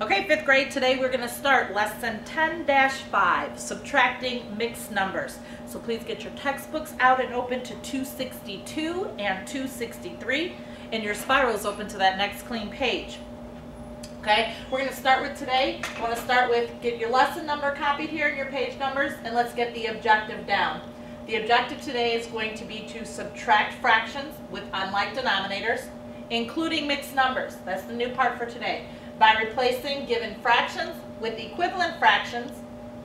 Okay, fifth grade, today we're going to start lesson 10-5, subtracting mixed numbers. So please get your textbooks out and open to 262 and 263, and your spirals open to that next clean page. Okay, we're going to start with today. I want to start with, get your lesson number copied here in your page numbers, and let's get the objective down. The objective today is going to be to subtract fractions with unlike denominators, including mixed numbers. That's the new part for today. By replacing given fractions with equivalent fractions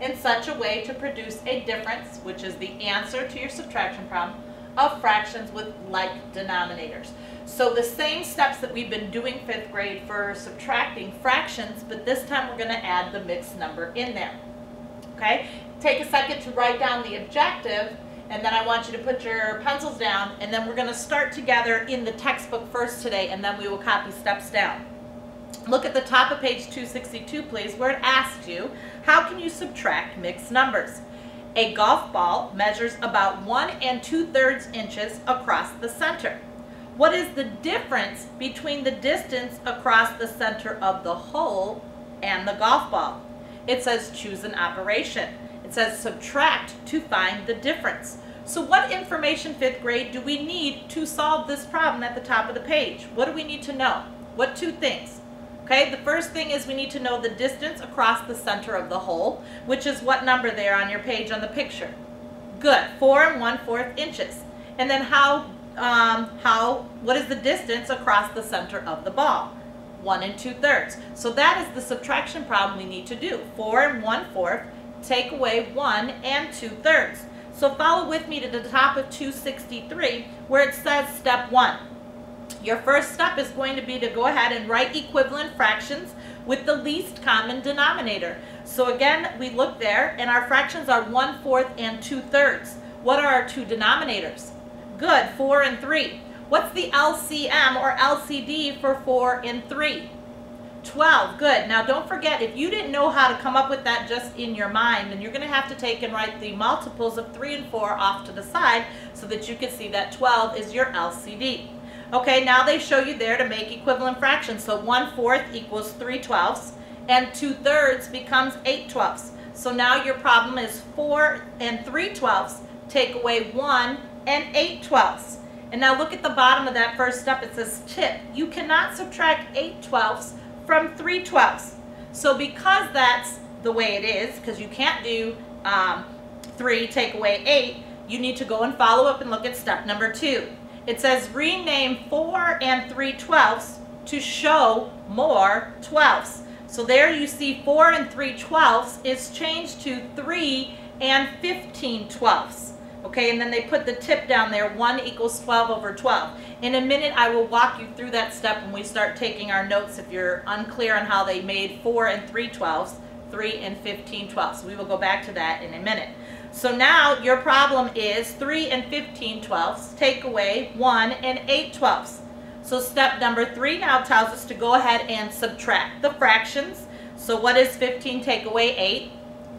in such a way to produce a difference, which is the answer to your subtraction problem, of fractions with like denominators. So the same steps that we've been doing fifth grade for subtracting fractions, but this time we're going to add the mixed number in there. Okay? Take a second to write down the objective, and then I want you to put your pencils down, and then we're going to start together in the textbook first today, and then we will copy steps down. Look at the top of page 262, please, where it asks you, how can you subtract mixed numbers? A golf ball measures about 1 2/3 inches across the center. What is the difference between the distance across the center of the hole and the golf ball? It says choose an operation. It says subtract to find the difference. So what information, fifth grade, do we need to solve this problem at the top of the page? What do we need to know? What two things? Okay, the first thing is we need to know the distance across the center of the hole, which is what number there on your page on the picture? Good, 4 1/4 inches. And then what is the distance across the center of the ball? 1 2/3. So that is the subtraction problem we need to do. 4 1/4, take away 1 2/3. So follow with me to the top of 263 where it says step 1. Your first step is going to be to go ahead and write equivalent fractions with the least common denominator. So again, we look there and our fractions are 1/4 and 2/3. What are our two denominators? Good, 4 and 3. What's the LCM or LCD for 4 and 3? 12, good. Now don't forget, if you didn't know how to come up with that just in your mind, then you're going to have to take and write the multiples of 3 and 4 off to the side so that you can see that 12 is your LCD. Okay, now they show you there to make equivalent fractions. So 1/4 equals 3/12 and 2/3 becomes 8/12. So now your problem is 4 3/12, take away 1 8/12. And now look at the bottom of that first step. It says tip. You cannot subtract 8/12 from 3/12. So because that's the way it is, because you can't do 3 take away 8, you need to go and follow up and look at step number 2. It says rename 4 3/12 to show more 12s. So there you see 4 3/12 is changed to 3 15/12. Okay, and then they put the tip down there, 1 equals 12 over 12. In a minute, I will walk you through that step when we start taking our notes if you're unclear on how they made 4 3/12, 3 15/12. So we will go back to that in a minute. So now your problem is 3 15/12, take away 1 8/12. So step number 3 now tells us to go ahead and subtract the fractions. So what is 15 take away 8?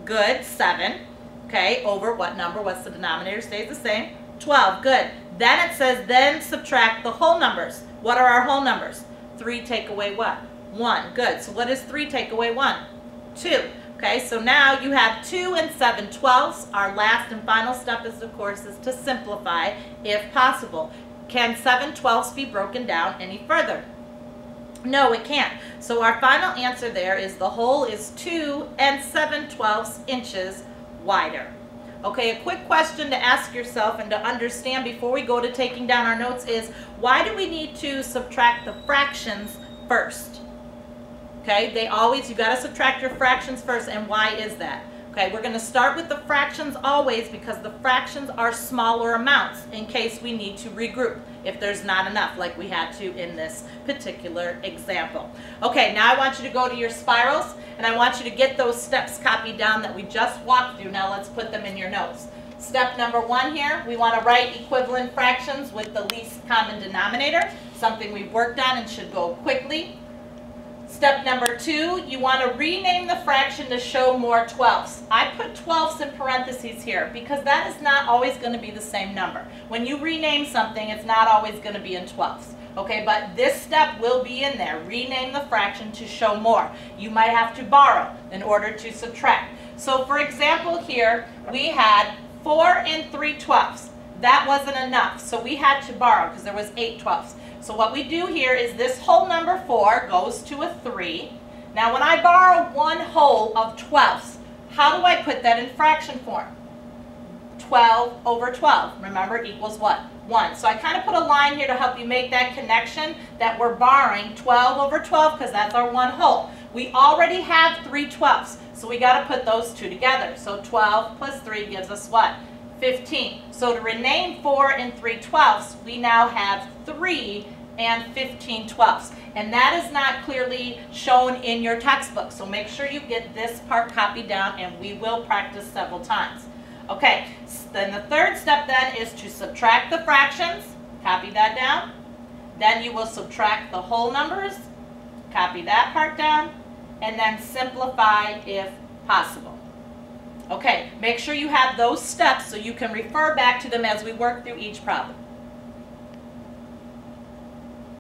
Good, 7. Okay, over what number? What's the denominator? Stays the same. 12, good. Then it says then subtract the whole numbers. What are our whole numbers? 3 take away what? 1, good. So what is 3 take away 1? 2. Okay, so now you have 2 7/12. Our last and final step is, of course, is to simplify if possible. Can 7/12 be broken down any further? No, it can't. So our final answer there is the whole is 2 7/12 inches wider. Okay, a quick question to ask yourself and to understand before we go to taking down our notes is, why do we need to subtract the fractions first? Okay, you got to subtract your fractions first, and why is that? Okay, we're going to start with the fractions always because the fractions are smaller amounts in case we need to regroup if there's not enough like we had to in this particular example. Okay, now I want you to go to your spirals and I want you to get those steps copied down that we just walked through. Now let's put them in your notes. Step number 1 here, we want to write equivalent fractions with the least common denominator, something we've worked on and should go quickly. Step number 2, you want to rename the fraction to show more 12s. I put 12s in parentheses here because that is not always going to be the same number. When you rename something, it's not always going to be in 12s. Okay, but this step will be in there. Rename the fraction to show more. You might have to borrow in order to subtract. So for example here, we had 4 3/12. That wasn't enough, so we had to borrow because there was 8/12. So what we do here is this whole number 4 goes to a 3. Now when I borrow 1 whole of 12ths, how do I put that in fraction form? 12 over 12, remember, equals what? 1. So I kind of put a line here to help you make that connection that we're borrowing 12 over 12 because that's our 1 whole. We already have 3/12, so we got to put those two together. So 12 plus 3 gives us what? 15. So to rename 4 3/12, we now have 3 15/12. And that is not clearly shown in your textbook. So make sure you get this part copied down, and we will practice several times. Okay, then the third step then is to subtract the fractions. Copy that down. Then you will subtract the whole numbers. Copy that part down. And then simplify if possible. Okay, make sure you have those steps so you can refer back to them as we work through each problem.